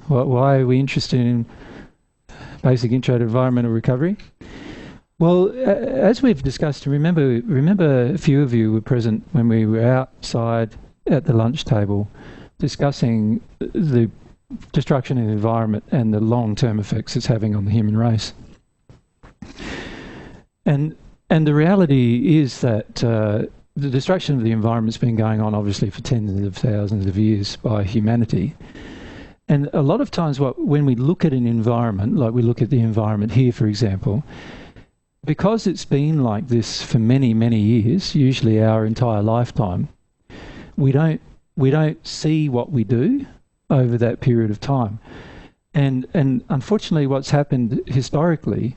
Why are we interested in basic intro to environmental recovery? Well, as we've discussed, remember a few of you were present when we were outside at the lunch table discussing the destruction of the environment and the long-term effects it's having on the human race. And the reality is that the destruction of the environment's been going on obviously for tens of thousands of years by humanity. And a lot of times when we look at an environment, like we look at the environment here, for example, because it's been like this for many, many years, usually our entire lifetime, we don't see what we do over that period of time. And unfortunately what's happened historically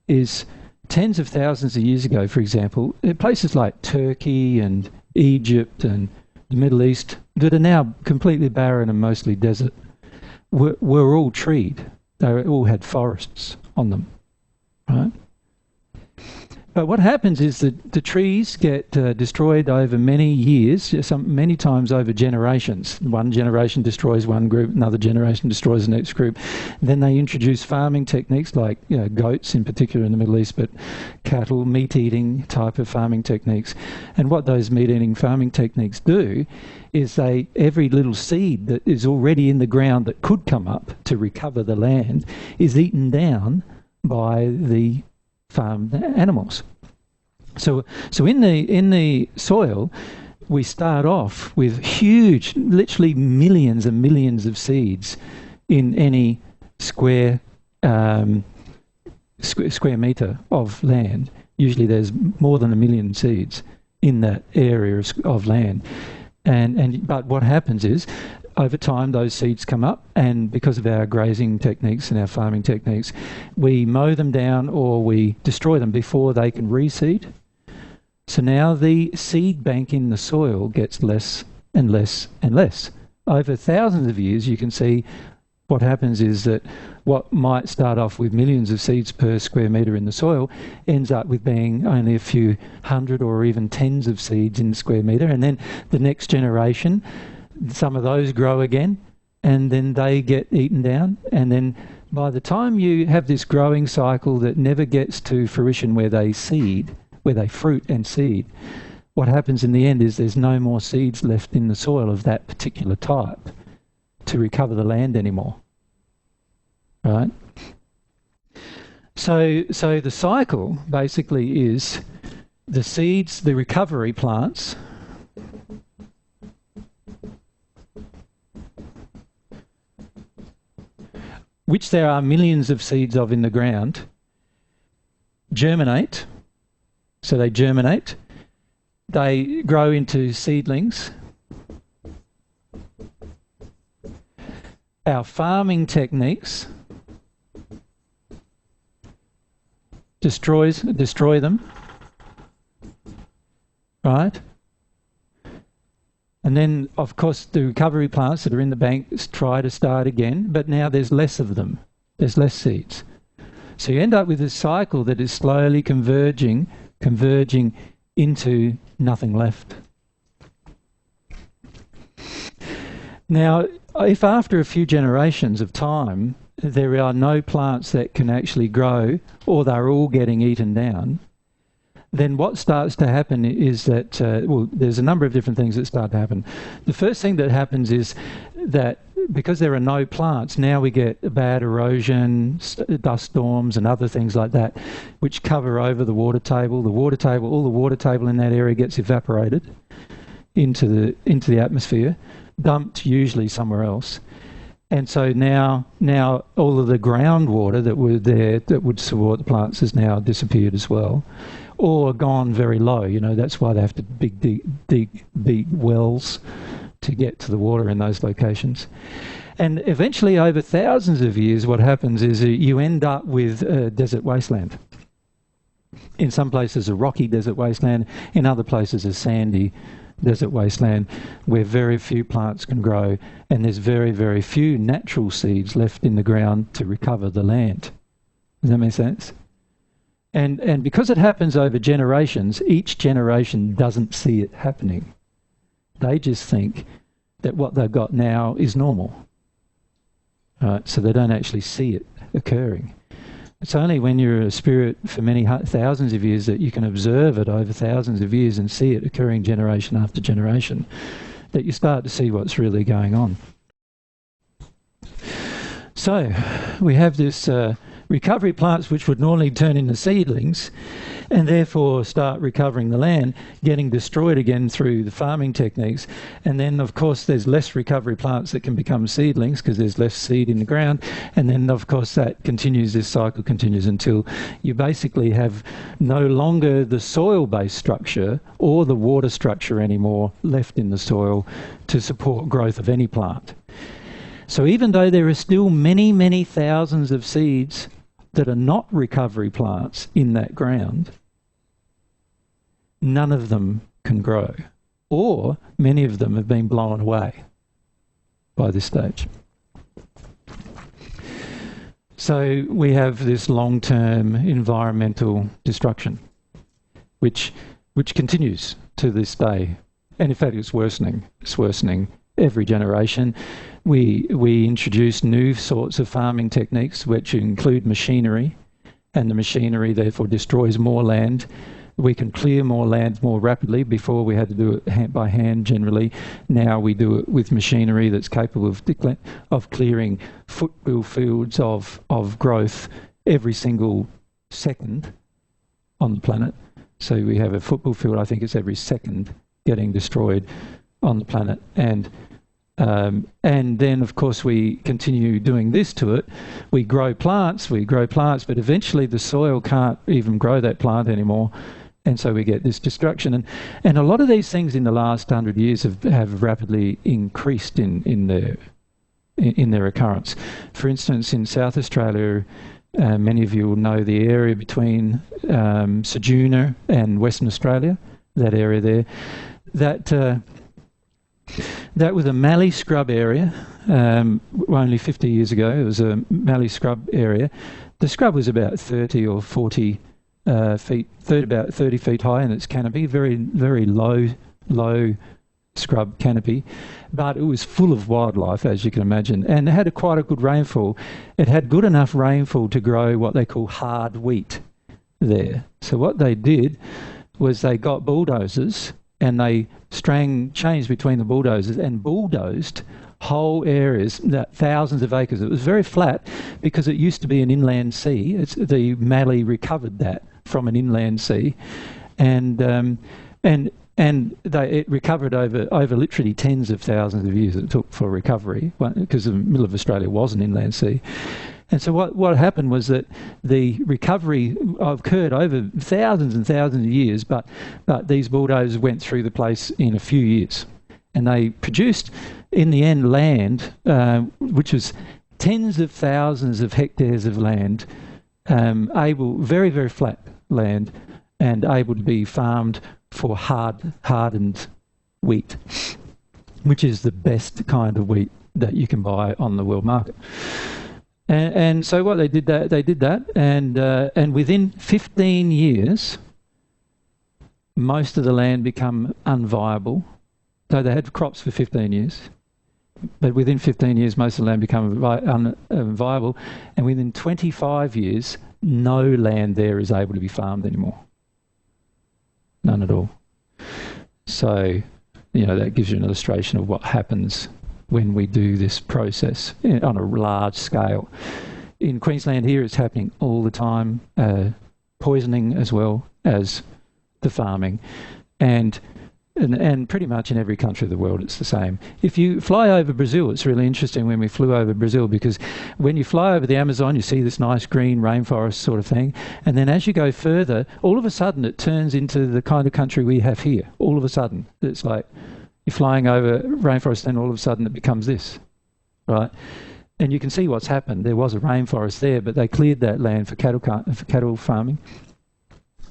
is tens of thousands of years ago, for example, places like Turkey and Egypt and the Middle East that are now completely barren and mostly desert were all treed. They all had forests on them, right? But what happens is that the trees get destroyed over many years, many times over generations. One generation destroys one group, another generation destroys the next group. Then they introduce farming techniques like goats in particular in the Middle East, but cattle, meat-eating type of farming techniques. And what those meat-eating farming techniques do is every little seed that is already in the ground that could come up to recover the land is eaten down by the farmed animals. So in the soil, we start off with huge, literally millions and millions of seeds in any square meter of land. Usually there's more than 1 million seeds in that area of land. But what happens is, over time, those seeds come up, and because of our grazing techniques and our farming techniques, we mow them down or we destroy them before they can reseed. So now the seed bank in the soil gets less and less and less. Over thousands of years, you can see what happens is that what might start off with millions of seeds per square metre in the soil ends up with being only a few hundred or even tens of seeds in the square metre. And then the next generation, some of those grow again, and then they get eaten down. And then by the time you have this growing cycle that never gets to fruition where they fruit and seed, what happens in the end is there's no more seeds left in the soil of that particular type to recover the land anymore. Right? So the cycle basically is the seeds, the recovery plants, which there are millions of seeds of in the ground, germinate. So they germinate, they grow into seedlings. Our farming techniques destroy them, right? And then, of course, the recovery plants that are in the banks try to start again, but now there's less of them. There's less seeds. So you end up with this cycle that is slowly converging into nothing left. Now, if after a few generations of time there are no plants that can actually grow, or they're all getting eaten down, then what starts to happen is that, there's a number of different things that start to happen. The first thing that happens is that because there are no plants, now we get bad erosion, dust storms and other things like that, which cover over the water table. All the water table in that area gets evaporated into the atmosphere, dumped usually somewhere else. And so now all of the groundwater that were there that would support the plants has now disappeared as well, or gone very low. That's why they have to dig deep wells to get to the water in those locations. And eventually, over thousands of years, what happens is you end up with a desert wasteland. In some places a rocky desert wasteland, in other places a sandy desert wasteland where very few plants can grow, and there's very, very few natural seeds left in the ground to recover the land. Does that make sense? And because it happens over generations, each generation doesn't see it happening. They just think that what they've got now is normal. right? So they don't actually see it occurring. It's only when you're a spirit for many thousands of years that you can observe it over thousands of years and see it occurring generation after generation that you start to see what's really going on. So we have this recovery plants which would normally turn into seedlings and therefore start recovering the land, getting destroyed again through the farming techniques. And then, of course, there's less recovery plants that can become seedlings because there's less seed in the ground. And then, of course, that continues, this cycle continues until you basically have no longer the soil-based structure or the water structure anymore left in the soil to support growth of any plant. So even though there are still many, many thousands of seeds that are not recovery plants in that ground, none of them can grow, or many of them have been blown away by this stage. So we have this long-term environmental destruction, which continues to this day. And in fact, it's worsening. It's worsening every generation. We introduce new sorts of farming techniques which include machinery, and the machinery therefore destroys more land. We can clear more land more rapidly. Before we had to do it by hand generally. Now we do it with machinery that's capable of clearing football fields of growth every single second on the planet. So we have a football field, I think it's every second, getting destroyed on the planet. And then, of course, we continue doing this to it. We grow plants, but eventually the soil can't even grow that plant anymore. And so we get this destruction. And a lot of these things in the last 100 years have rapidly increased in their occurrence. For instance, in South Australia, many of you will know the area between Ceduna and Western Australia, that area there. That was a mallee scrub area. Only 50 years ago, it was a mallee scrub area. The scrub was about 30 or 40 feet, about 30 feet high in its canopy, very, very low scrub canopy, but it was full of wildlife, as you can imagine, and it had quite a good rainfall. It had good enough rainfall to grow what they call hard wheat there. So what they did was they got bulldozers and they changed between the bulldozers and bulldozed whole areas, thousands of acres. It was very flat because it used to be an inland sea. The mallee recovered that from an inland sea, and it recovered over literally tens of thousands of years it took for recovery, because the middle of Australia was an inland sea. And so what happened was that the recovery occurred over thousands and thousands of years, but these bulldozers went through the place in a few years. And they produced, in the end, land, which was tens of thousands of hectares of land, very, very flat land, and able to be farmed for hardened wheat, which is the best kind of wheat that you can buy on the world market. And so what they did that, and within 15 years, most of the land become unviable. So they had crops for 15 years, but within 15 years, most of the land become unviable, and within 25 years, no land there is able to be farmed anymore. None at all. So, that gives you an illustration of what happens when we do this process on a large scale. In Queensland here, it's happening all the time, poisoning as well as the farming. And pretty much in every country of the world, it's the same. If you fly over Brazil, it's really interesting when we flew over Brazil, because when you fly over the Amazon, you see this nice green rainforest sort of thing. And then as you go further, all of a sudden it turns into the kind of country we have here. All of a sudden. It's like you're flying over rainforest, and all of a sudden it becomes this, right? And you can see what's happened. There was a rainforest there, but they cleared that land for cattle farming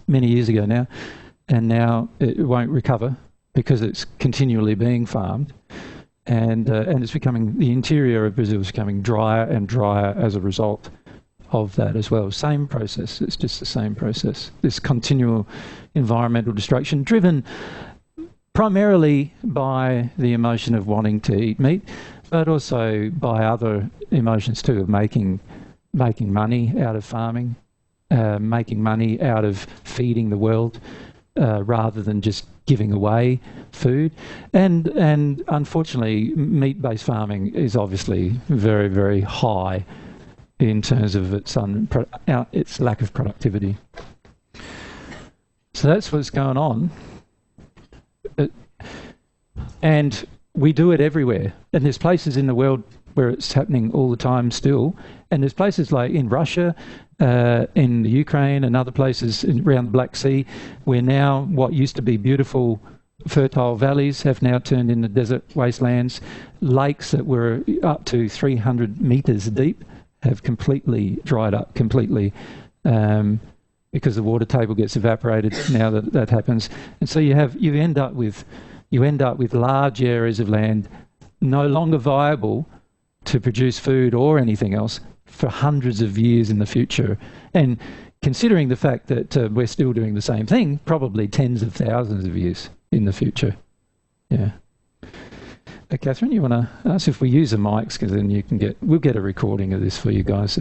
many years ago now. And now it won't recover, because it's continually being farmed, and it's becoming, the interior of Brazil is becoming drier and drier as a result of that as well. Same process, it's just the same process. This continual environmental destruction, driven primarily by the emotion of wanting to eat meat, but also by other emotions too, of making money out of farming, making money out of feeding the world, rather than just giving away food. And unfortunately, meat-based farming is obviously very, very high in terms of its lack of productivity. So that's what's going on. And we do it everywhere. And there's places in the world where it's happening all the time still. And there's places like in Russia, in the Ukraine and other places around the Black Sea, where now what used to be beautiful, fertile valleys have now turned into desert wastelands. Lakes that were up to 300 metres deep have completely dried up, because the water table gets evaporated now that happens. And so you end up with large areas of land no longer viable to produce food or anything else for hundreds of years in the future. And considering the fact that we're still doing the same thing, probably tens of thousands of years in the future. Yeah. Catherine, you want to ask if we use the mics, because then we'll get a recording of this for you guys.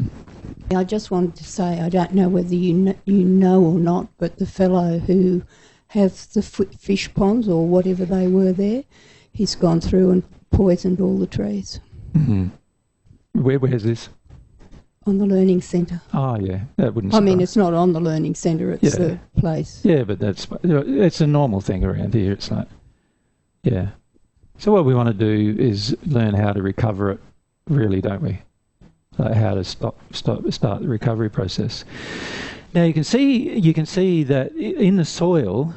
I just wanted to say, I don't know whether you know or not, but the fellow who has the fish ponds or whatever they were there, he's gone through and poisoned all the trees. Mm-hmm. Where's this? On the learning centre. Oh, yeah. That wouldn't surprise. I mean, it's not on the learning centre, it's the place. Yeah, but it's a normal thing around here. It's like, yeah. So what we want to do is learn how to recover it, really, don't we? Like how to start the recovery process. Now you can see that in the soil,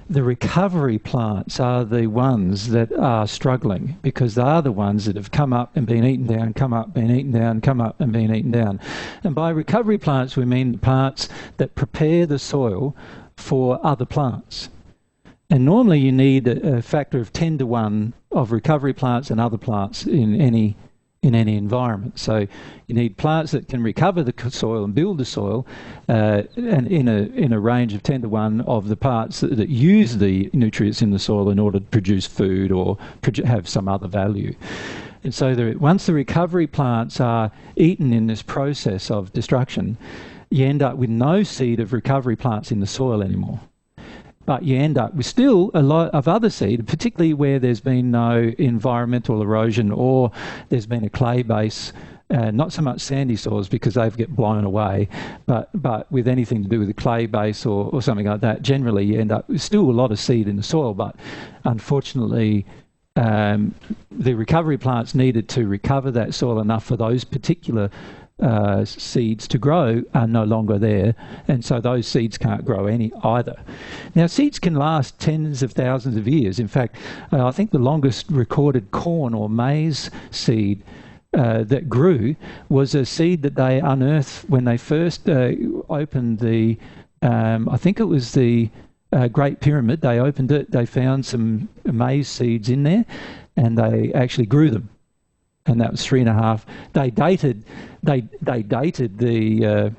the recovery plants are the ones that are struggling, because they are the ones that have come up and been eaten down, come up, been eaten down, come up and been eaten down. And by recovery plants, we mean the plants that prepare the soil for other plants. And normally you need a factor of 10 to 1 of recovery plants and other plants in any environment. So you need plants that can recover the soil and build the soil, and in a range of 10 to 1 of the parts that use the nutrients in the soil in order to produce food or have some other value. And so once the recovery plants are eaten in this process of destruction, you end up with no seed of recovery plants in the soil anymore. But you end up with still a lot of other seed, particularly where there's been no environmental erosion or there's been a clay base, not so much sandy soils because they get blown away, but with anything to do with a clay base or something like that, generally you end up with still a lot of seed in the soil. But unfortunately, the recovery plants needed to recover that soil enough for those particular seeds to grow are no longer there, and so those seeds can't grow either. Now, seeds can last tens of thousands of years. In fact, I think the longest recorded corn or maize seed that grew was a seed that they unearthed when they first opened the, I think it was the Great Pyramid. They opened it, they found some maize seeds in there, and they actually grew them. And that was 3.5. They dated the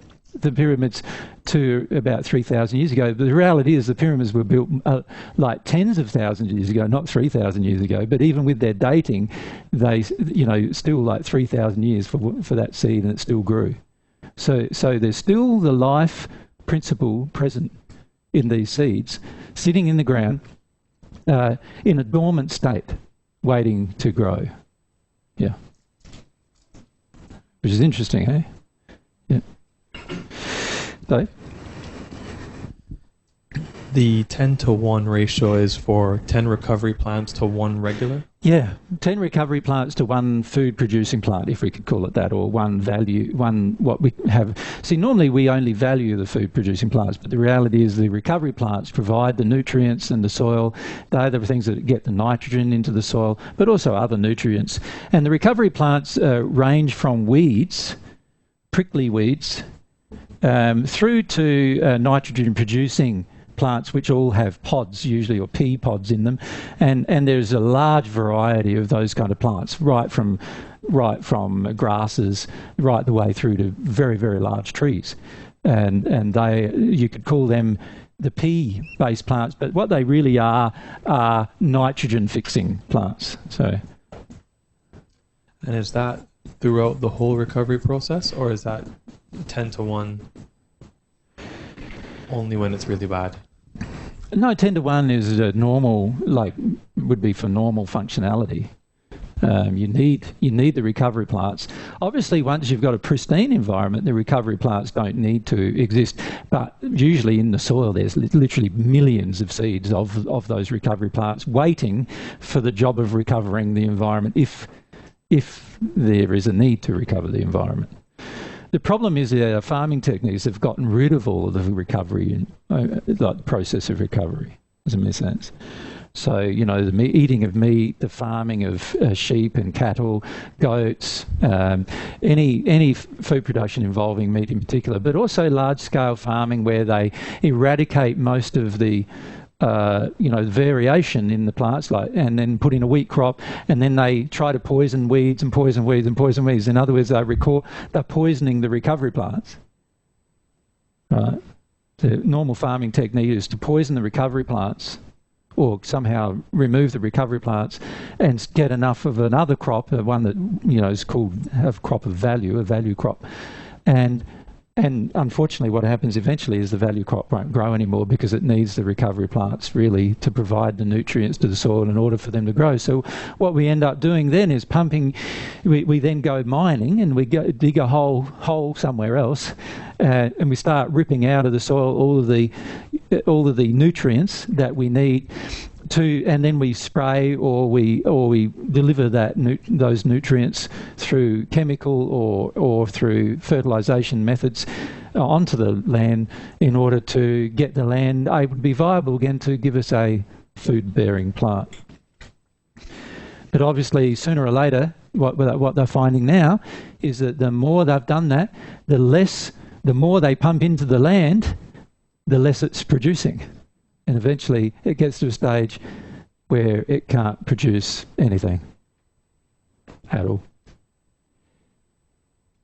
pyramids to about 3,000 years ago. But the reality is the pyramids were built like tens of thousands of years ago, not 3,000 years ago. But even with their dating, they still like 3,000 years for that seed, and it still grew. So there's still the life principle present in these seeds, sitting in the ground in a dormant state, waiting to grow. Yeah. Which is interesting, eh? Yeah. Dave? The 10 to 1 ratio is for 10 recovery plants to 1 regular? Yeah, 10 recovery plants to 1 food-producing plant, if we could call it that, or what we have. See, normally we only value the food-producing plants, but the reality is the recovery plants provide the nutrients and the soil. They're the things that get the nitrogen into the soil, but also other nutrients. And the recovery plants range from weeds, prickly weeds, through to nitrogen-producing plants, which all have pods usually, or pea pods in them, and there's a large variety of those kind of plants, right from grasses right the way through to very, very large trees, and you could call them the pea-based plants, but what they really are nitrogen-fixing plants. So And is that throughout the whole recovery process, or is that 10 to 1 only when it's really bad? No, 10 to 1 is a normal, would be for normal functionality. You need the recovery plants. Obviously, once you've got a pristine environment, the recovery plants don't need to exist. But usually in the soil, there's literally millions of seeds of those recovery plants waiting for the job of recovering the environment if there is a need to recover the environment. The problem is that our farming techniques have gotten rid of all of the recovery, the process of recovery. Does it make sense? So, the eating of meat, the farming of sheep and cattle, goats, any food production involving meat in particular, but also large-scale farming where they eradicate most of the variation in the plants, and then put in a wheat crop, and then they try to poison weeds and poison weeds and poison weeds. In other words, they're poisoning the recovery plants. Right? The normal farming technique is to poison the recovery plants, or somehow remove the recovery plants and get enough of another crop, one that is called a crop of value, a value crop, and unfortunately what happens eventually is the value crop won't grow anymore because it needs the recovery plants really to provide the nutrients to the soil in order for them to grow. So what we end up doing then is pumping, we then go mining and we dig a hole somewhere else, and we start ripping out of the soil all of the nutrients that we need and then we spray or we deliver those nutrients through chemical or through fertilisation methods onto the land in order to get the land able to be viable again to give us a food-bearing plant. But obviously, sooner or later, what they're finding now is that the more they've done that, the more they pump into the land, the less it's producing. And eventually it gets to a stage where it can't produce anything at all.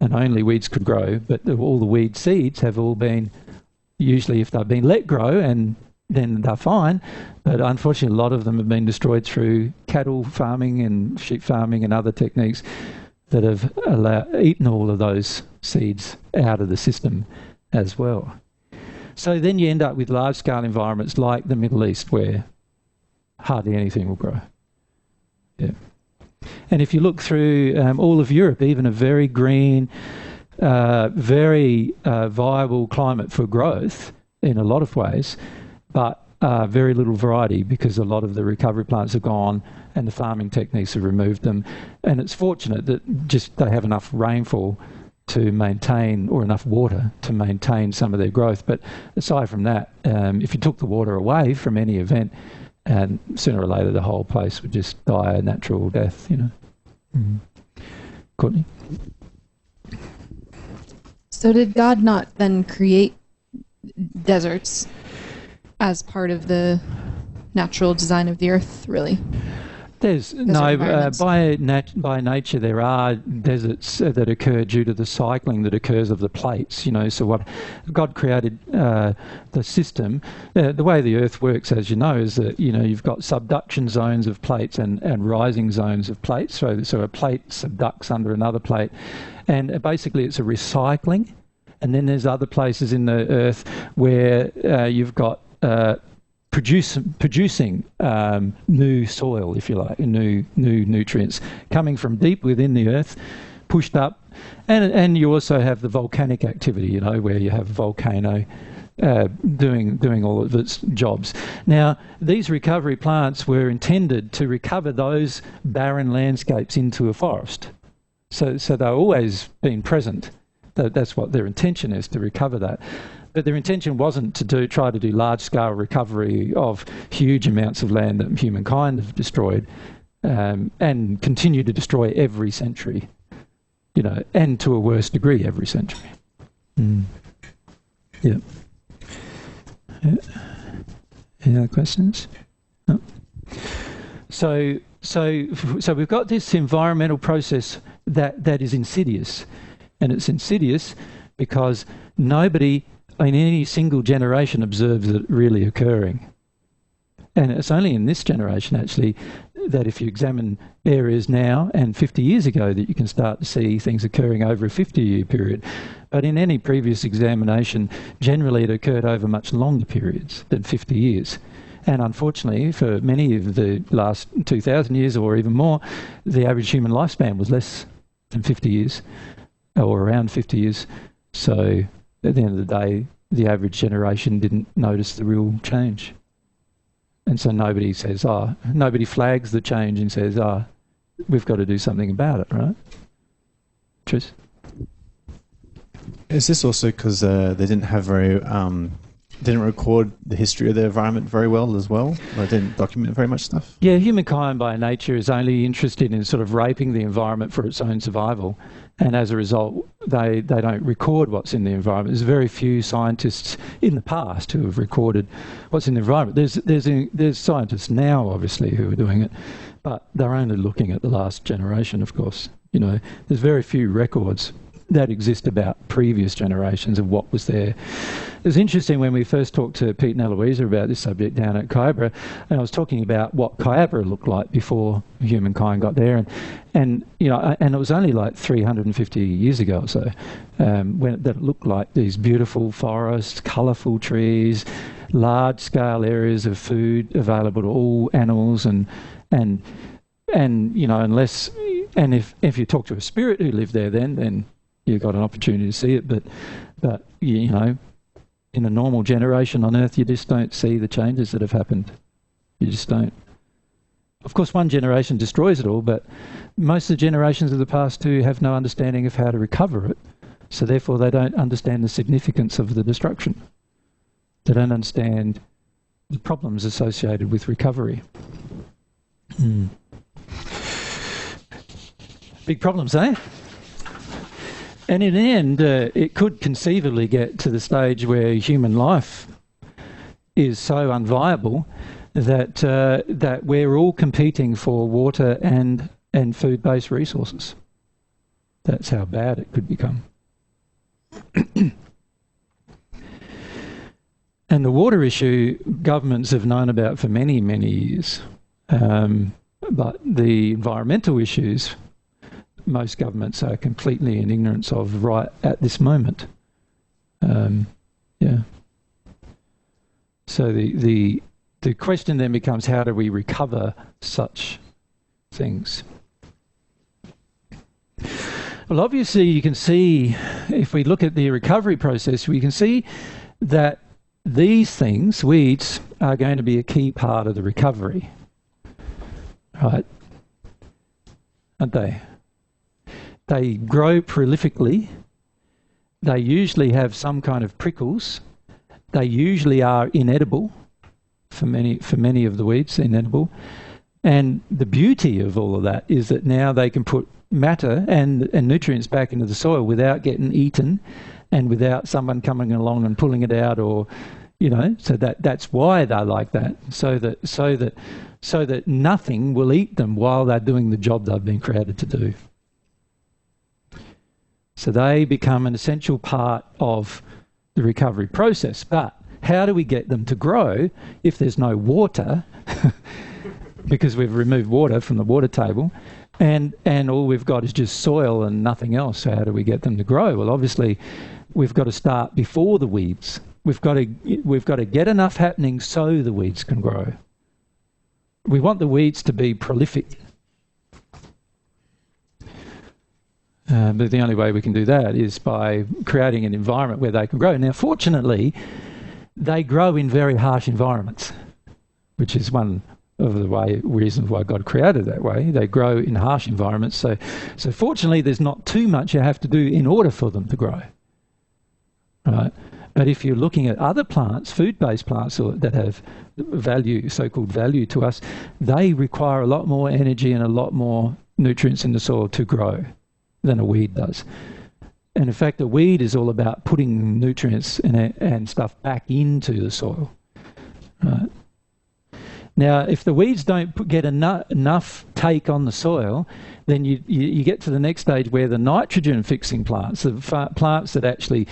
And only weeds could grow, but all the weed seeds have all been, usually if they've been let grow, and then they're fine, but unfortunately a lot of them have been destroyed through cattle farming and sheep farming and other techniques that have eaten all of those seeds out of the system as well. So then you end up with large-scale environments like the Middle East where hardly anything will grow. Yeah. And if you look through all of Europe, even a very green, very viable climate for growth in a lot of ways, but very little variety because a lot of the recovery plants are gone and the farming techniques have removed them. And it's fortunate that just they have enough rainfall to maintain, or enough water to maintain some of their growth. But aside from that, if you took the water away from any event, and sooner or later the whole place would just die a natural death, Courtney? So did God not then create deserts as part of the natural design of the earth, really? There's no, by nature there are deserts that occur due to the cycling that occurs of the plates, so what God created the system, the way the earth works, as you know, is that, you've got subduction zones of plates and rising zones of plates, so a plate subducts under another plate, and basically it's a recycling, and then there's other places in the earth where you've got producing new soil, if you like, new nutrients coming from deep within the earth, pushed up, and you also have the volcanic activity, where you have a volcano doing all of its jobs. Now, these recovery plants were intended to recover those barren landscapes into a forest, so they've always been present. That's what their intention is, to recover that. But their intention wasn't to try to do large-scale recovery of huge amounts of land that humankind have destroyed and continue to destroy every century, and to a worse degree every century. Yeah. Any other questions? No. So we've got this environmental process that is insidious, and it's insidious because nobody in any single generation observes it really occurring. And it's only in this generation, actually, that if you examine areas now and 50 years ago, that you can start to see things occurring over a 50-year period. But in any previous examination, generally it occurred over much longer periods than 50 years. And unfortunately, for many of the last 2,000 years or even more, the average human lifespan was less than 50 years, or around 50 years. So at the end of the day, the average generation didn't notice the real change. And so nobody says, nobody flags the change and says, we've got to do something about it, right? Tris? Is this also because they didn't have didn't record the history of the environment very well as well? They didn't document very much stuff? Yeah, humankind by nature is only interested in sort of raping the environment for its own survival. And as a result, they don't record what's in the environment. There's very few scientists in the past who have recorded what's in the environment. There's scientists now, obviously, who are doing it, but they're only looking at the last generation, of course. You know, there's very few records that exist about previous generations of what was there. It was interesting when we first talked to Pete and Eloisa about this subject down at Kyabra, and I was talking about what Kyabra looked like before humankind got there, and you know, and it was only like 350 years ago or so when that looked like these beautiful forests, colourful trees, large-scale areas of food available to all animals, and you know, if you talk to a spirit who lived there, then you've got an opportunity to see it, but you know, in a normal generation on Earth, you just don't see the changes that have happened. You just don't. Of course, one generation destroys it all, but most of the generations of the past two have no understanding of how to recover it, so therefore they don't understand the significance of the destruction. They don't understand the problems associated with recovery. Big problems, eh? And in the end, it could conceivably get to the stage where human life is so unviable that we're all competing for water and food-based resources. That's how bad it could become. And the water issue, governments have known about for many, many years. But the environmental issues, most governments are completely in ignorance of right at this moment. Yeah. So the question then becomes, how do we recover such things? Well, obviously you can see, if we look at the recovery process, we can see that these things, weeds, are going to be a key part of the recovery. Right? Aren't they? They grow prolifically. They usually have some kind of prickles. They usually are inedible for many of the weeds, inedible. And the beauty of all of that is that now they can put matter and nutrients back into the soil without getting eaten and without someone coming along and pulling it out, or, you know, so that's why they're like that, so that nothing will eat them while they're doing the job they've been created to do. So they become an essential part of the recovery process. But how do we get them to grow if there's no water? Because we've removed water from the water table, and all we've got is just soil and nothing else. So how do we get them to grow? Well, obviously, we've got to start before the weeds. We've got to get enough happening so the weeds can grow. We want the weeds to be prolific. But the only way we can do that is by creating an environment where they can grow. Now, fortunately, they grow in very harsh environments, which is one of the reasons why God created that way. They grow in harsh environments. So fortunately, there's not too much you have to do in order for them to grow. Right? But if you're looking at other plants, food-based plants that have value, so-called value to us, they require a lot more energy and a lot more nutrients in the soil to grow than a weed does. And in fact, a weed is all about putting nutrients and stuff back into the soil. Right? Now, if the weeds don't get enough take on the soil, then you get to the next stage where the nitrogen-fixing plants, the plants that actually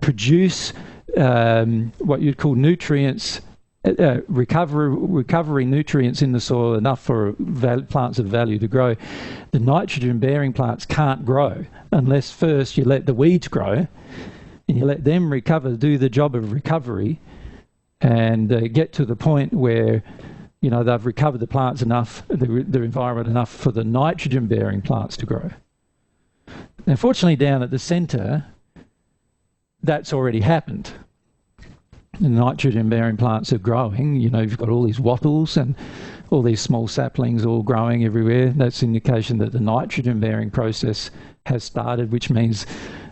produce what you'd call nutrients recovery nutrients in the soil enough for plants of value to grow, the nitrogen-bearing plants can't grow unless first you let the weeds grow and you let them recover, do the job of recovery, and get to the point where they've recovered the plants enough, the environment enough for the nitrogen-bearing plants to grow. Now, fortunately, down at the centre, that's already happened. The nitrogen-bearing plants are growing. You've got all these wattles and all these small saplings all growing everywhere. That's an indication that the nitrogen-bearing process has started, which means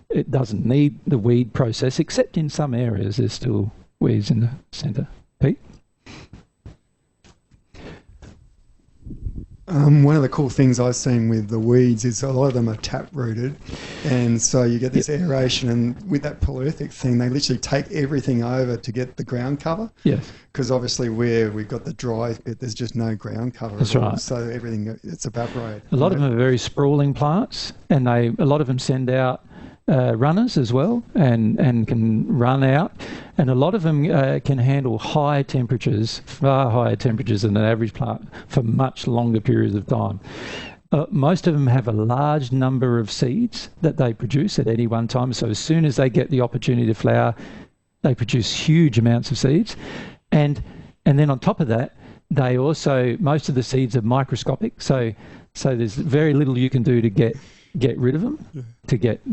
it doesn't need the weed process, except in some areas there's still weeds in the centre. Pete? One of the cool things I've seen with the weeds is a lot of them are tap-rooted, and so you get this aeration, and with that prolific thing, they literally take everything over to get the ground cover. Yes. Because obviously where we've got the dry bit, there's just no ground cover. That's at all, right. so everything, it's evaporated. A lot of them are very sprawling plants, and a lot of them send out runners as well, and can run out, and a lot of them can handle high temperatures, far higher temperatures than an average plant for much longer periods of time. Most of them have a large number of seeds that they produce at any one time, so as soon as they get the opportunity to flower, they produce huge amounts of seeds, and then on top of that, they also, most of the seeds are microscopic, so there's very little you can do to get rid of them, to get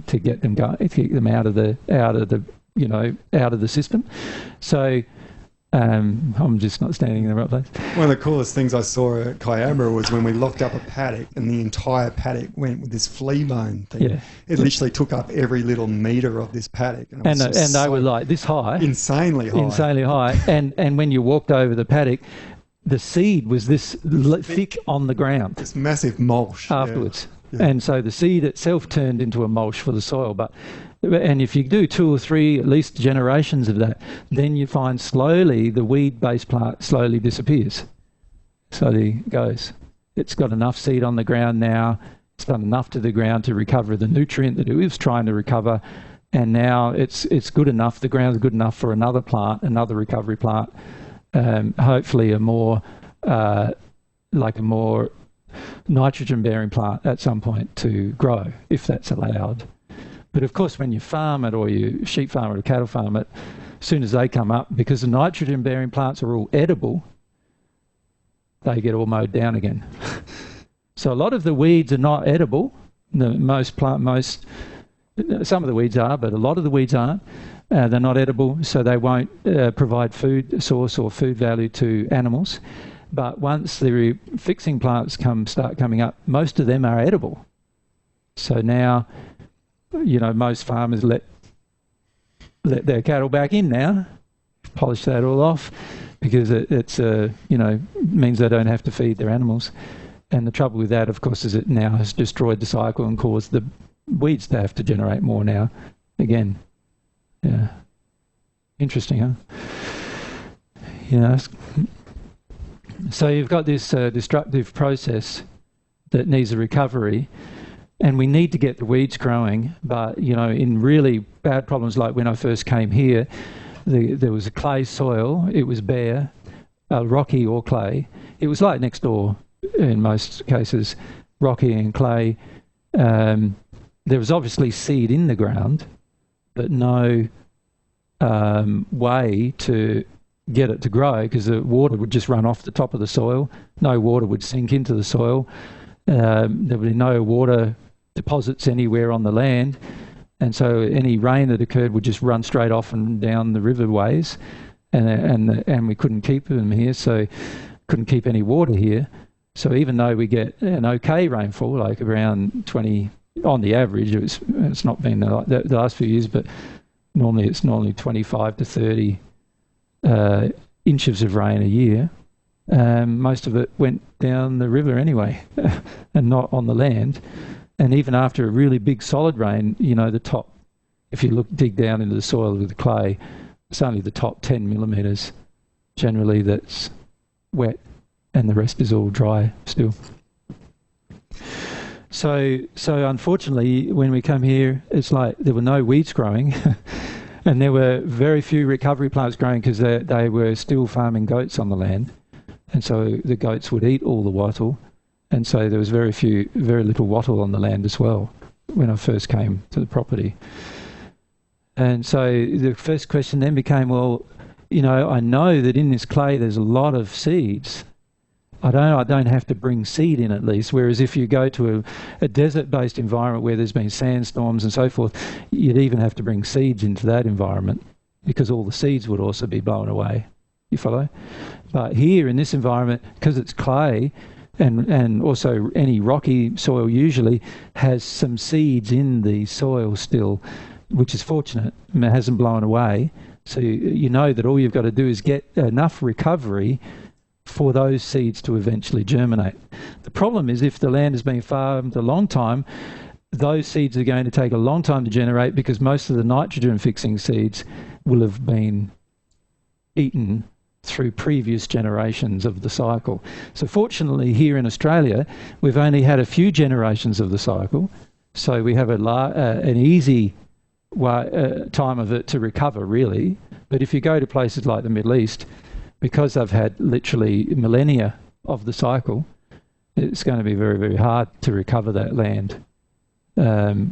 them going, to get them out of the system. So I'm just not standing in the right place. One of the coolest things I saw at Kyabra was when we locked up a paddock and the entire paddock went with this flea bone thing. Yeah. It literally took up every little metre of this paddock. And they were like this high. Insanely high. And when you walked over the paddock, the seed was this thick on the ground. This massive mulch. Afterwards. Yeah. And so the seed itself turned into a mulch for the soil. And if you do 2 or 3 at least generations of that, then you find slowly the weed-based plant slowly disappears. Slowly goes. It's got enough seed on the ground now. It's done enough to the ground to recover the nutrient that it was trying to recover. And now it's good enough. The ground is good enough for another plant, another recovery plant. Hopefully a more nitrogen-bearing plant at some point to grow, if that's allowed. But of course, when you farm it, or you sheep farm it or cattle farm it, as soon as they come up, because the nitrogen-bearing plants are all edible, they get all mowed down again. So a lot of the weeds are not edible. Some of the weeds are, but a lot of the weeds aren't. They're not edible, so they won't provide food source or food value to animals. But once the fixing plants start coming up, most of them are edible. So now, most farmers let their cattle back in now, polish that all off, because it's means they don't have to feed their animals. And the trouble with that, of course, is it now has destroyed the cycle and caused the weeds to have to generate more now again. Yeah. Interesting, huh? So you've got this destructive process that needs a recovery, and we need to get the weeds growing. But in really bad problems, like when I first came here, there was a clay soil. It was bare, rocky or clay. It was like next door in most cases, rocky and clay. There was obviously seed in the ground, but no way to get it to grow, because the water would just run off the top of the soil. No water would sink into the soil. There would be no water deposits anywhere on the land, and so any rain that occurred would just run straight off and down the riverways, and we couldn't keep them here, so couldn't keep any water here. So even though we get an okay rainfall, like around 20 on the average, it's not been like the last few years, but normally it's 25 to 30 inches of rain a year. Most of it went down the river anyway, and not on the land. And even after a really big solid rain, the top, if you dig down into the soil with the clay, it's only the top 10 millimetres generally that's wet, and the rest is all dry still. So unfortunately, when we come here, it's like there were no weeds growing. And there were very few recovery plants growing because they were still farming goats on the land. And so the goats would eat all the wattle. And so there was very little wattle on the land as well when I first came to the property. And so the first question then became, well, you know, I know that in this clay there's a lot of seeds. I don't have to bring seed in at least, whereas if you go to a desert-based environment where there's been sandstorms and so forth, you'd even have to bring seeds into that environment because all the seeds would also be blown away. You follow? But here in this environment, because it's clay and also any rocky soil usually has some seeds in the soil still, which is fortunate. It hasn't blown away. So you know that all you've got to do is get enough recovery for those seeds to eventually germinate. The problem is if the land has been farmed a long time, those seeds are going to take a long time to generate because most of the nitrogen-fixing seeds will have been eaten through previous generations of the cycle. So fortunately here in Australia, we've only had a few generations of the cycle, so we have an easy time of it to recover, really. But if you go to places like the Middle East, because they've had literally millennia of the cycle, it's going to be very, very hard to recover that land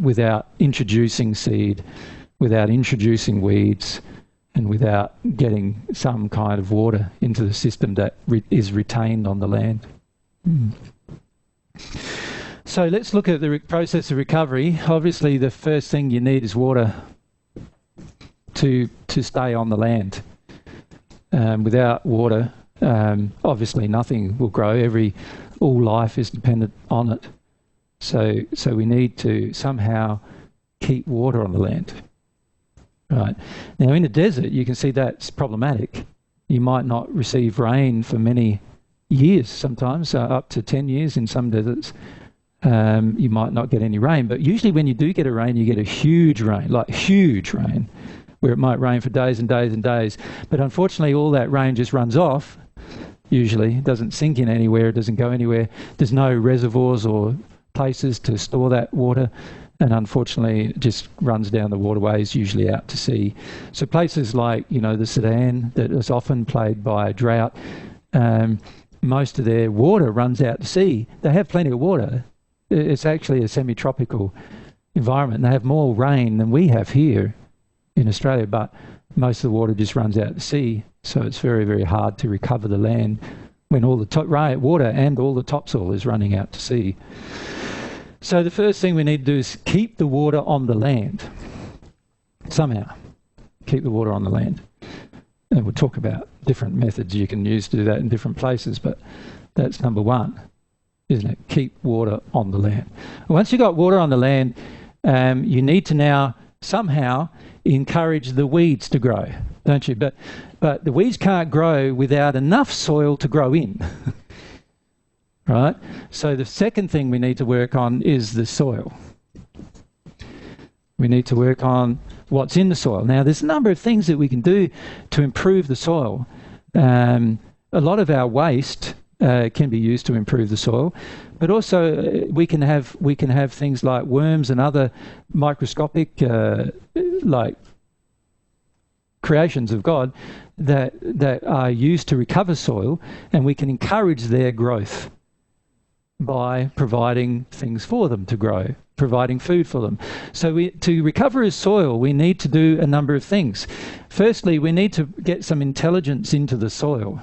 without introducing seed, without introducing weeds, and without getting some kind of water into the system that is retained on the land. So let's look at the process of recovery. Obviously, the first thing you need is water to stay on the land. Without water, obviously nothing will grow. All life is dependent on it. So we need to somehow keep water on the land. Right. Now in the desert, you can see that's problematic. You might not receive rain for many years sometimes, up to 10 years in some deserts. You might not get any rain, but usually when you do get a rain, you get a huge rain, like huge rain, where it might rain for days and days and days. But unfortunately, all that rain just runs off, usually. It doesn't sink in anywhere, it doesn't go anywhere. There's no reservoirs or places to store that water, and unfortunately, it just runs down the waterways, usually out to sea. So places like, you know, the Sudan, that is often plagued by a drought, most of their water runs out to sea. They have plenty of water. It's actually a semi-tropical environment. They have more rain than we have here in Australia, but most of the water just runs out to sea. So it's very, very hard to recover the land when all the water and all the topsoil is running out to sea. So the first thing we need to do is keep the water on the land. Somehow, keep the water on the land. And we'll talk about different methods you can use to do that in different places, but that's number one, isn't it? Keep water on the land. Once you've got water on the land, you need to now somehow encourage the weeds to grow, don't you? But the weeds can't grow without enough soil to grow in. Right? So the second thing we need to work on is the soil. We need to work on what's in the soil. Now, there's a number of things that we can do to improve the soil. A lot of our waste can be used to improve the soil, but also we can have things like worms and other microscopic like creations of God that are used to recover soil, and we can encourage their growth by providing things for them to grow, providing food for them. So to recover his soil, we need to do a number of things. Firstly, we need to get some intelligence into the soil.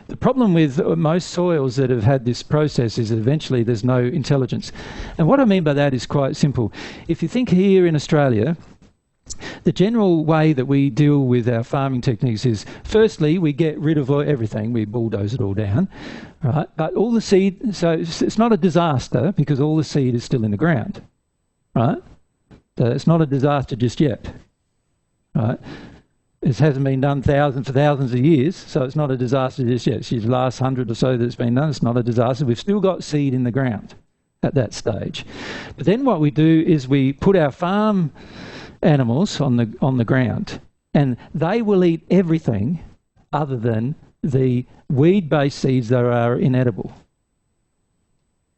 The problem with most soils that have had this process is that eventually there's no intelligence. And what I mean by that is quite simple. If you think here in Australia, the general way that we deal with our farming techniques is, firstly, we get rid of everything, we bulldoze it all down, right? But all the seed, so it's not a disaster because all the seed is still in the ground, right? So it's not a disaster just yet, right? It hasn't been done for thousands of years, so it's not a disaster just yet. It's the last 100 or so that's been done, it's not a disaster. We've still got seed in the ground at that stage. But then what we do is we put our farm animals on the ground, and they will eat everything other than the weed-based seeds that are inedible,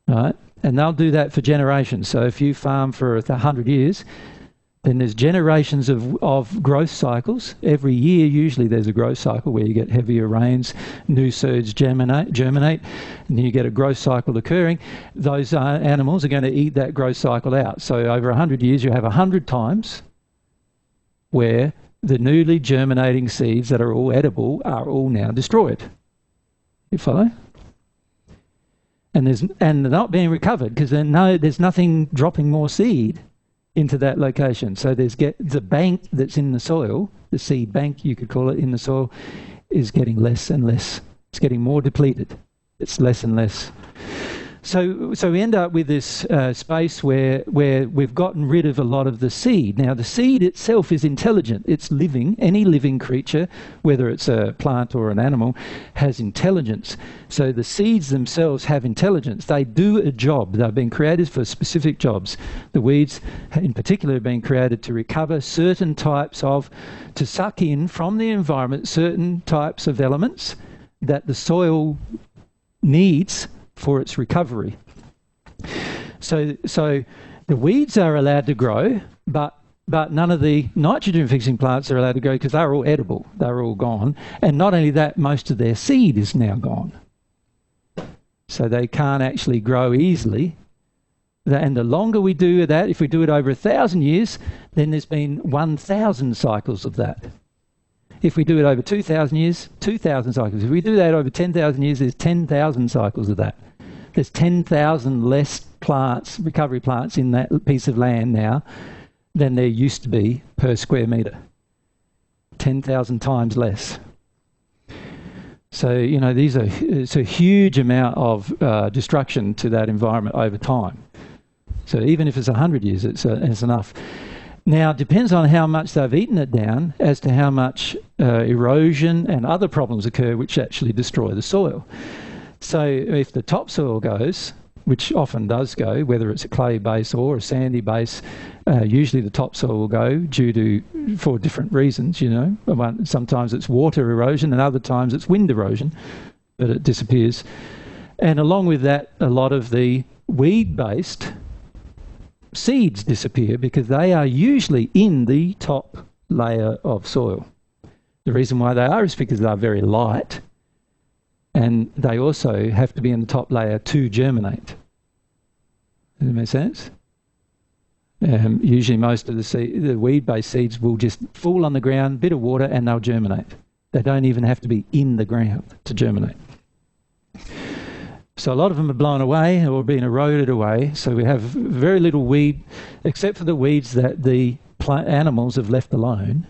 right? And they'll do that for generations. So if you farm for 100 years, then there's generations of growth cycles. Every year, usually there's a growth cycle where you get heavier rains, new seeds germinate, and you get a growth cycle occurring. Those animals are going to eat that growth cycle out. So over 100 years, you have 100 times where the newly germinating seeds that are all edible are all now destroyed. You follow? And they're not being recovered because there's nothing dropping more seed into that location. So the bank that's in the soil, the seed bank you could call it in the soil, is getting less and less. It's getting more depleted. It's less and less. So we end up with this space where we've gotten rid of a lot of the seed. Now the seed itself is intelligent. It's living. Any living creature, whether it's a plant or an animal, has intelligence. So the seeds themselves have intelligence. They do a job. They've been created for specific jobs. The weeds in particular have been created to recover certain types to suck in from the environment certain types of elements that the soil needs for its recovery. So the weeds are allowed to grow, but none of the nitrogen-fixing plants are allowed to grow because they're all edible. They're all gone. And not only that, most of their seed is now gone. So they can't actually grow easily. And the longer we do that, if we do it over 1,000 years, then there's been 1,000 cycles of that. If we do it over 2,000 years, 2,000 cycles. If we do that over 10,000 years, there's 10,000 cycles of that. There's 10,000 less plants, recovery plants in that piece of land now than there used to be per square metre. 10,000 times less. So, it's a huge amount of destruction to that environment over time. So even if it's 100 years, it's enough. Now, it depends on how much they've eaten it down as to how much erosion and other problems occur which actually destroy the soil. So if the topsoil goes, which often does go, whether it's a clay base or a sandy base, usually the topsoil will go for different reasons, Sometimes it's water erosion and other times it's wind erosion, but it disappears. And along with that, a lot of the weed-based seeds disappear because they are usually in the top layer of soil. The reason why they are is because they're very light, and they also have to be in the top layer to germinate. Does that make sense? Usually most of the weed-based seeds will just fall on the ground, bit of water, and they'll germinate. They don't even have to be in the ground to germinate. So a lot of them are blown away or being eroded away. So we have very little weed, except for the weeds that the animals have left alone.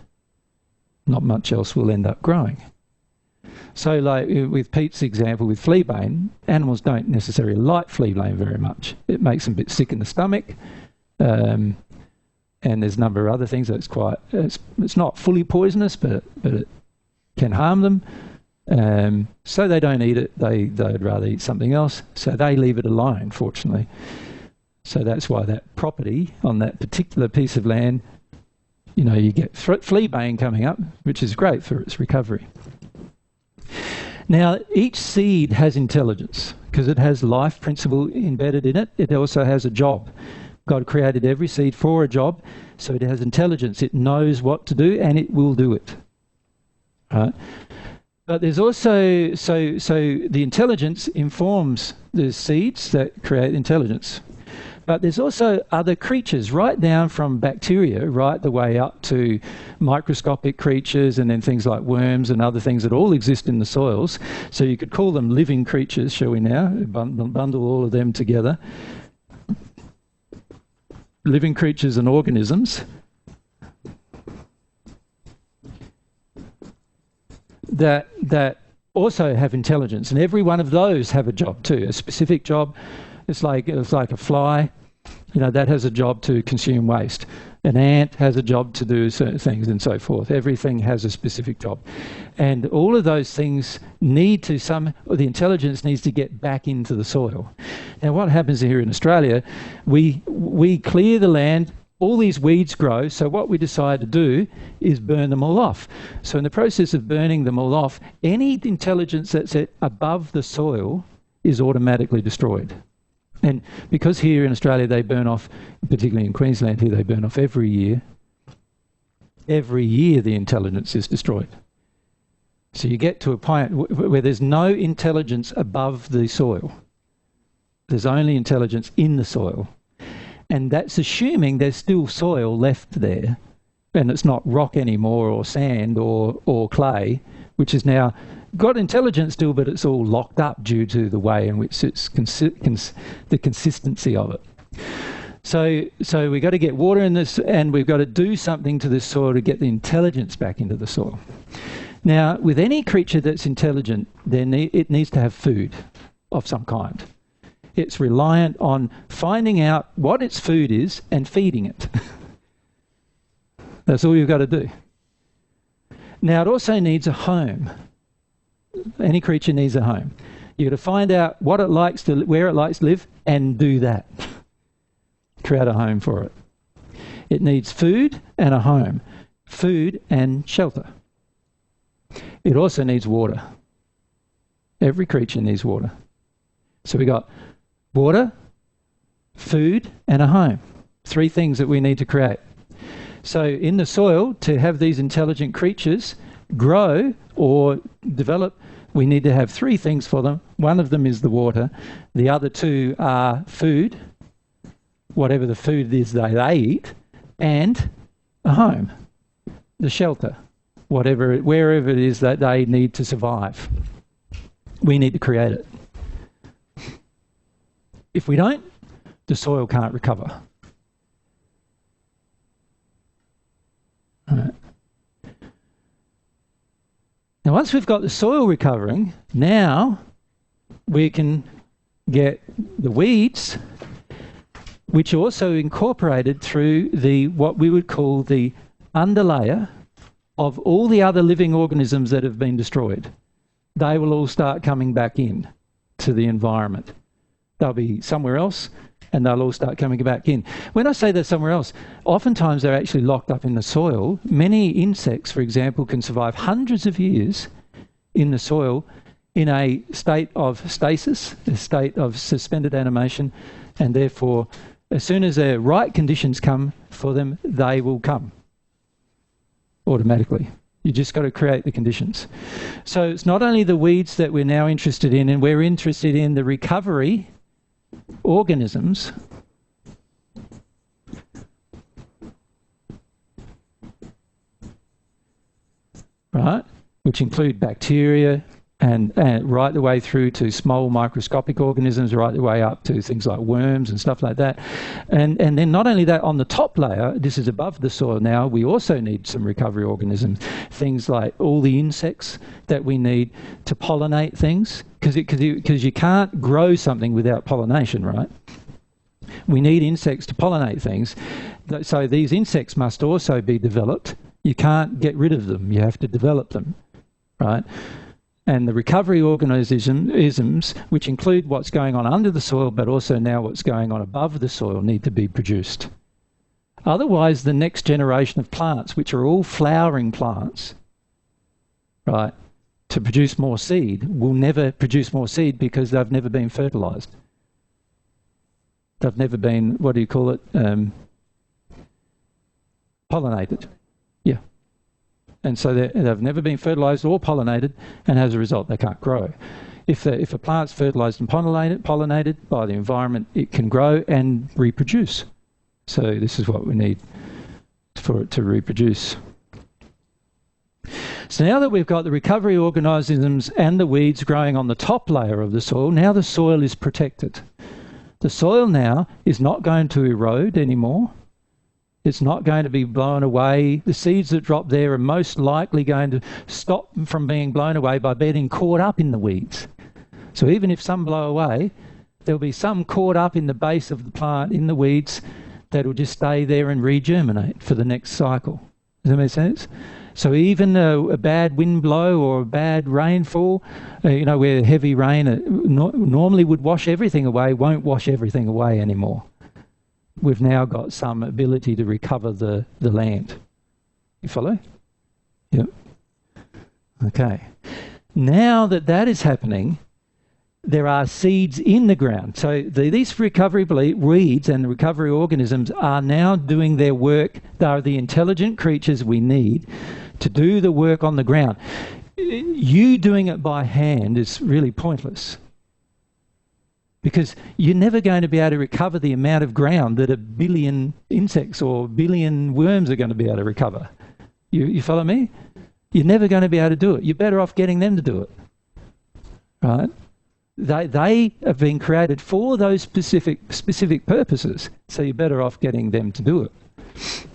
Not much else will end up growing. So like with Pete's example with fleabane, animals don't necessarily like fleabane very much. It makes them a bit sick in the stomach. And there's a number of other things that it's not fully poisonous, but it can harm them. So they don't eat it. They'd rather eat something else. So they leave it alone, fortunately. So that's why that property on that particular piece of land, you get fleabane coming up, which is great for its recovery. Now, each seed has intelligence because it has life principle embedded in it. It also has a job. God created every seed for a job, so it has intelligence. It knows what to do and it will do it. Right? But there's also, so the intelligence informs the seeds that create intelligence. But there's also other creatures, right down from bacteria, right the way up to microscopic creatures and then things like worms and other things that all exist in the soils. So you could call them living creatures, shall we now? Bundle all of them together. Living creatures and organisms that also have intelligence, and every one of those have a job too, a specific job. It's like a fly, that has a job to consume waste. An ant has a job to do certain things and so forth. Everything has a specific job. And all of those things the intelligence needs to get back into the soil. Now what happens here in Australia, we clear the land, all these weeds grow, so what we decide to do is burn them all off. So in the process of burning them all off, any intelligence that's above the soil is automatically destroyed. And because here in Australia they burn off, particularly in Queensland here, they burn off every year the intelligence is destroyed. So you get to a point where there's no intelligence above the soil. There's only intelligence in the soil. And that's assuming there's still soil left there, and it's not rock anymore, or sand, or clay, which is now got intelligence still, but it's all locked up due to the way in which it's the consistency of it. So we've got to get water in this, and we've got to do something to this soil to get the intelligence back into the soil. Now, with any creature that's intelligent, it needs to have food of some kind. It's reliant on finding out what its food is and feeding it. That's all you've got to do. Now, it also needs a home. Any creature needs a home. You've got to find out what it likes to, where it likes to live, and do that. Create a home for it. It needs food and a home. Food and shelter. It also needs water. Every creature needs water. So we got water, food, and a home. 3 things that we need to create. So in the soil, to have these intelligent creatures grow or develop, we need to have 3 things for them. One of them is the water. The other 2 are food, whatever the food is they eat, and a home, the shelter, wherever it is that they need to survive. We need to create it. If we don't, the soil can't recover. All right. Now, once we've got the soil recovering, now we can get the weeds, which are also incorporated through what we would call the underlayer of all the other living organisms that have been destroyed. They will all start coming back in to the environment. They'll be somewhere else, and they'll all start coming back in. When I say they're somewhere else, oftentimes they're actually locked up in the soil. Many insects, for example, can survive hundreds of years in the soil in a state of stasis, a state of suspended animation, and therefore, as soon as the right conditions come for them, they will come automatically. You just got to create the conditions. So it's not only the weeds that we're now interested in, and we're interested in the recovery organisms. Right? Which include bacteria, and right the way through to small microscopic organisms, right the way up to things like worms and stuff like that. And then not only that, on the top layer, this is above the soil now, we also need some recovery organisms. Things like all the insects that we need to pollinate things, because you can't grow something without pollination, right? We need insects to pollinate things. So these insects must also be developed. You can't get rid of them. You have to develop them, right? And the recovery organisms, which include what's going on under the soil, but also now what's going on above the soil, need to be produced. Otherwise, the next generation of plants, which are all flowering plants, right, to produce more seed, will never produce more seed because they've never been fertilised. They've never been, what do you call it, pollinated. Yeah. And so they've never been fertilised or pollinated, and as a result, they can't grow. If a plant's fertilised and pollinated by the environment, it can grow and reproduce. So this is what we need for it to reproduce. So now that we've got the recovery organisms and the weeds growing on the top layer of the soil, now the soil is protected. The soil now is not going to erode anymore. It's not going to be blown away. The seeds that drop there are most likely going to stop from being blown away by being caught up in the weeds. So even if some blow away, there'll be some caught up in the base of the plant, in the weeds, that will just stay there and regerminate for the next cycle. Does that make sense? So even a bad wind blow or a bad rainfall, where heavy rain normally would wash everything away, won't wash everything away anymore. We've now got some ability to recover the land. You follow? Yep. Okay. Now that is happening, there are seeds in the ground. So these recovery weeds and recovery organisms are now doing their work. They are the intelligent creatures we need to do the work on the ground. You doing it by hand is really pointless, because you're never going to be able to recover the amount of ground that 1 billion insects or 1 billion worms are going to be able to recover. You follow me? You're never going to be able to do it. You're better off getting them to do it, right? They have been created for those specific purposes, so you're better off getting them to do it.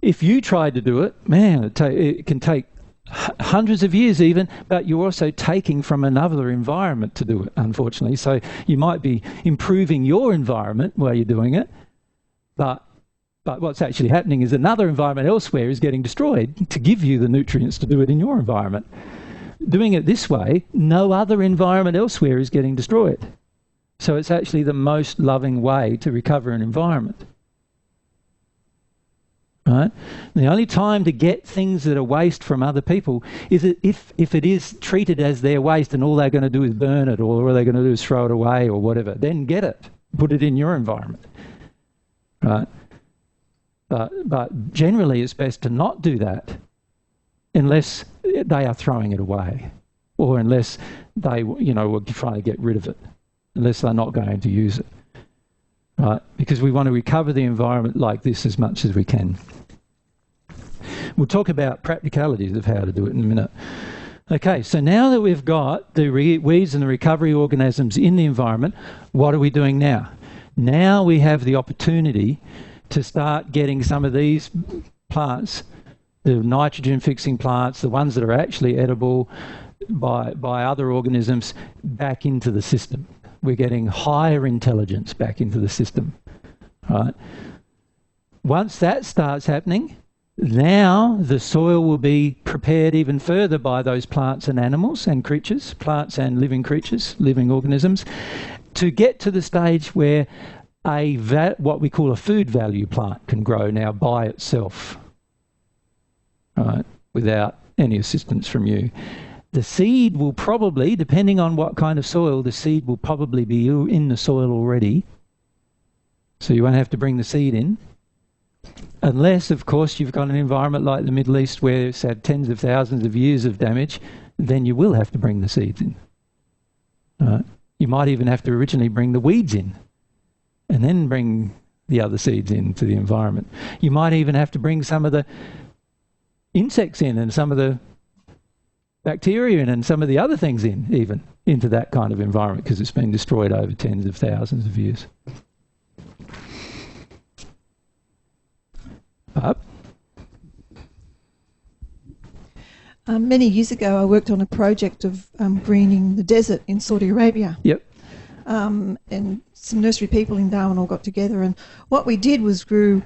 If you tried to do it, man, it can take hundreds of years even, but you're also taking from another environment to do it, unfortunately. So you might be improving your environment while you're doing it, but what's actually happening is another environment elsewhere is getting destroyed to give you the nutrients to do it in your environment. Doing it this way, no other environment elsewhere is getting destroyed. So it's actually the most loving way to recover an environment. Right? The only time to get things that are waste from other people is if it is treated as their waste and all they're going to do is burn it, or all they're going to do is throw it away or whatever. Then get it. Put it in your environment. Right? But generally it's best to not do that unless they are throwing it away, or unless they, were trying to get rid of it, unless they're not going to use it. Right? Because we want to recover the environment like this as much as we can. We'll talk about practicalities of how to do it in a minute. Okay, so now that we've got the weeds and the recovery organisms in the environment, what are we doing now? Now we have the opportunity to start getting some of these plants, the nitrogen-fixing plants, the ones that are actually edible by other organisms, back into the system. We're getting higher intelligence back into the system. Right? Once that starts happening, now the soil will be prepared even further by those plants and animals and creatures, plants and living creatures, living organisms, to get to the stage where what we call a food value plant can grow now by itself, right, without any assistance from you. The seed will probably, depending on what kind of soil, the seed will probably be in the soil already. So you won't have to bring the seed in. Unless, of course, you've got an environment like the Middle East where it's had tens of thousands of years of damage, then you will have to bring the seeds in. You might even have to originally bring the weeds in and then bring the other seeds into the environment. You might even have to bring some of the insects in and some of the bacteria in and some of the other things even into that kind of environment, because it's been destroyed over tens of thousands of years. Up. Many years ago I worked on a project of greening the desert in Saudi Arabia. Yep. And some nursery people in Darwin all got together, and what we did was grew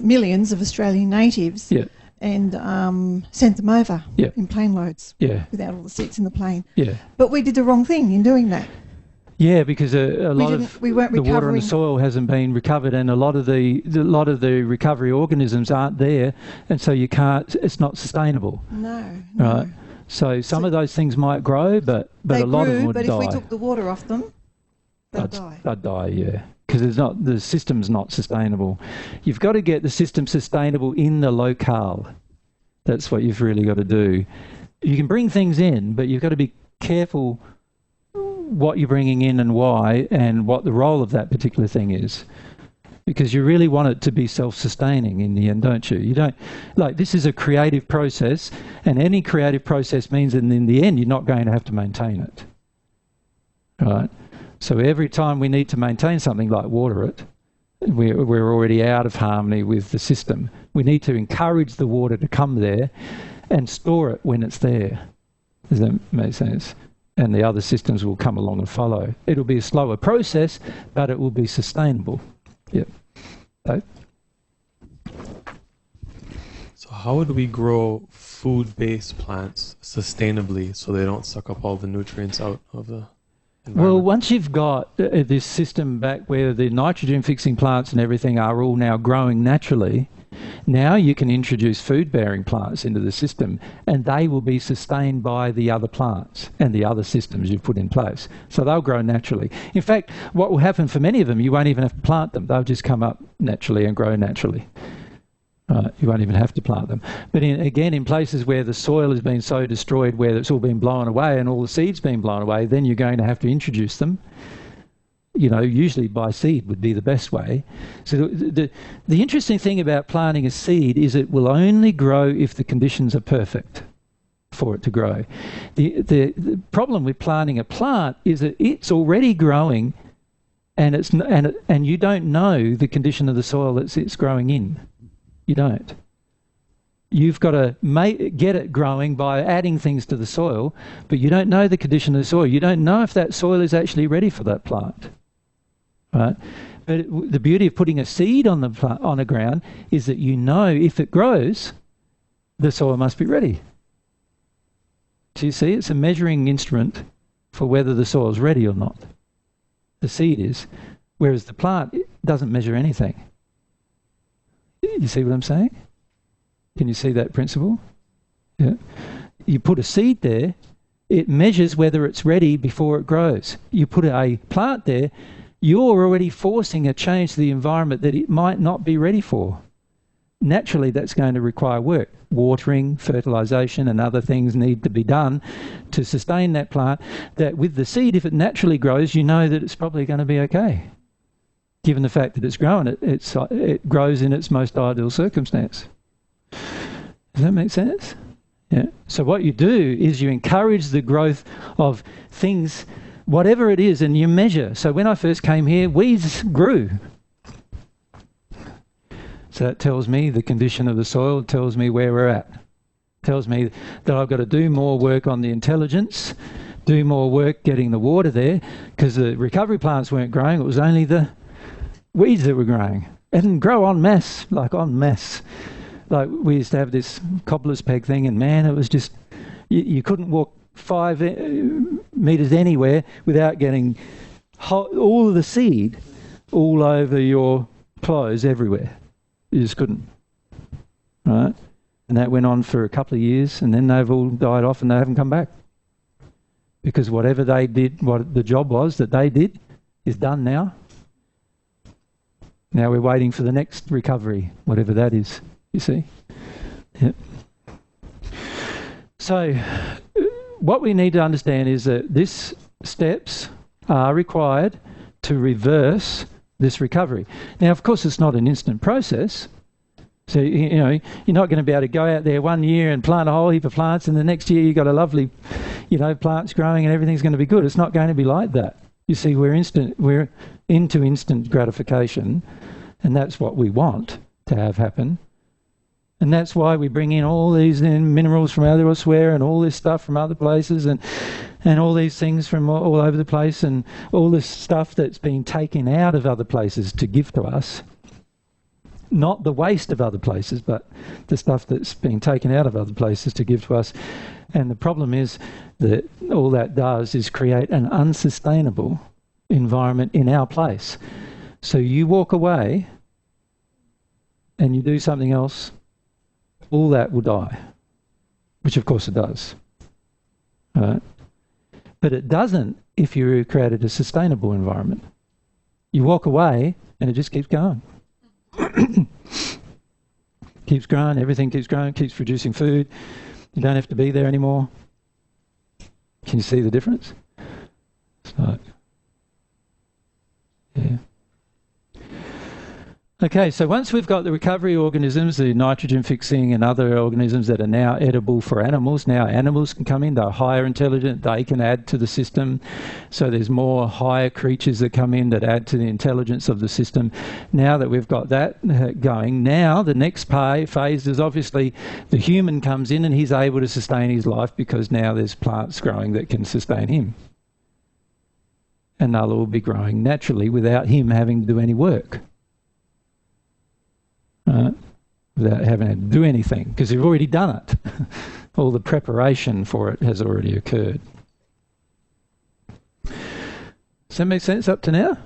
millions of Australian natives. Yep. And sent them over in plane loads without all the seats in the plane. Yeah. But we did the wrong thing in doing that. Yeah, because a lot of the water in the soil hasn't been recovered, and a lot of the recovery organisms aren't there, and so you can't. It's not sustainable. No. Right. So some of those things might grow, but a lot of them would die. But if we took the water off them, they'd die. They'd die. Yeah. Because the system's not sustainable. You've got to get the system sustainable in the locale. That's what you've really got to do. You can bring things in, but you've got to be careful what you're bringing in and why, and what the role of that particular thing is. Because you really want it to be self-sustaining in the end, don't you? You don't, this is a creative process, and any creative process means that in the end you're not going to have to maintain it. Right? So every time we need to maintain something like water it, we're already out of harmony with the system. We need to encourage the water to come there and store it when it's there. Does that make sense? And the other systems will come along and follow. It'll be a slower process, but it will be sustainable. Yep. So how would we grow food-based plants sustainably so they don't suck up all the nutrients out of the Well, once you've got this system back where the nitrogen-fixing plants and everything are all now growing naturally, Now you can introduce food-bearing plants into the system, and they will be sustained by the other plants and the other systems you put in place. So they'll grow naturally. In fact, what will happen for many of them, you won't even have to plant them. They'll just come up naturally and grow naturally. You won't even have to plant them. But again, in places where the soil has been so destroyed, where it's all been blown away and all the seeds been blown away, then you're going to have to introduce them. You know, usually by seed would be the best way. So the interesting thing about planting a seed is it will only grow if the conditions are perfect for it to grow. The problem with planting a plant is that it's already growing, and you don't know the condition of the soil that it's growing in. You don't. You've got to get it growing by adding things to the soil, but you don't know the condition of the soil. You don't know if that soil is actually ready for that plant. Right? But the beauty of putting a seed on the ground is that you know if it grows, the soil must be ready. Do you see? It's a measuring instrument for whether the soil is ready or not. The seed is, whereas the plant doesn't measure anything. You see what I'm saying? Can you see that principle? Yeah. You put a seed there, it measures whether it's ready before it grows. You put a plant there, you're already forcing a change to the environment that it might not be ready for. Naturally, that's going to require work. Watering, fertilisation and other things need to be done to sustain that plant. That with the seed, if it naturally grows, you know that it's probably going to be okay. Given the fact that it's growing, it grows in its most ideal circumstance. Does that make sense? Yeah. So what you do is you encourage the growth of things, whatever it is, and you measure. So when I first came here, weeds grew. So that tells me the condition of the soil, tells me where we're at. Tells me that I've got to do more work on the intelligence, do more work getting the water there, because the recovery plants weren't growing, it was only the weeds that were growing. It didn't grow en masse, like en masse. Like we used to have this cobbler's peg thing, and man, it was just, you couldn't walk 5 metres anywhere without getting all of the seed all over your clothes everywhere. You just couldn't. Right? And that went on for a couple of years, and then they've all died off and they haven't come back. Because whatever they did, what the job was that they did, is done now. Now we're waiting for the next recovery, whatever that is, you see. Yep. So what we need to understand is that these steps are required to reverse this recovery. Now, of course, it's not an instant process. So, you know, you're not going to be able to go out there 1 year and plant a whole heap of plants, and the next year you've got a lovely, plants growing and everything's going to be good. It's not going to be like that. You see, we're into instant gratification, and that's what we want to have happen. And that's why we bring in all these minerals from elsewhere and all this stuff from other places and all these things from all over the place and all this stuff that's been taken out of other places to give to us. Not the waste of other places, but the stuff that's been taken out of other places to give to us. And the problem is that all that does is create an unsustainable environment in our place. So you walk away and you do something else, all that will die, which of course it does. Right? But it doesn't if you created a sustainable environment. You walk away and it just keeps going. Keeps growing, everything keeps growing, keeps producing food. You don't have to be there anymore. Can you see the difference? So, yeah. Okay, so once we've got the recovery organisms, the nitrogen fixing and other organisms that are now edible for animals, now animals can come in, they're higher intelligent, they can add to the system. So there's more higher creatures that come in that add to the intelligence of the system. Now that we've got that going, now the next phase is obviously the human comes in and he's able to sustain his life because now there's plants growing that can sustain him. And they'll all be growing naturally without him having to do any work. Without having to do anything, because you've already done it. All the preparation for it has already occurred. Does that make sense up to now?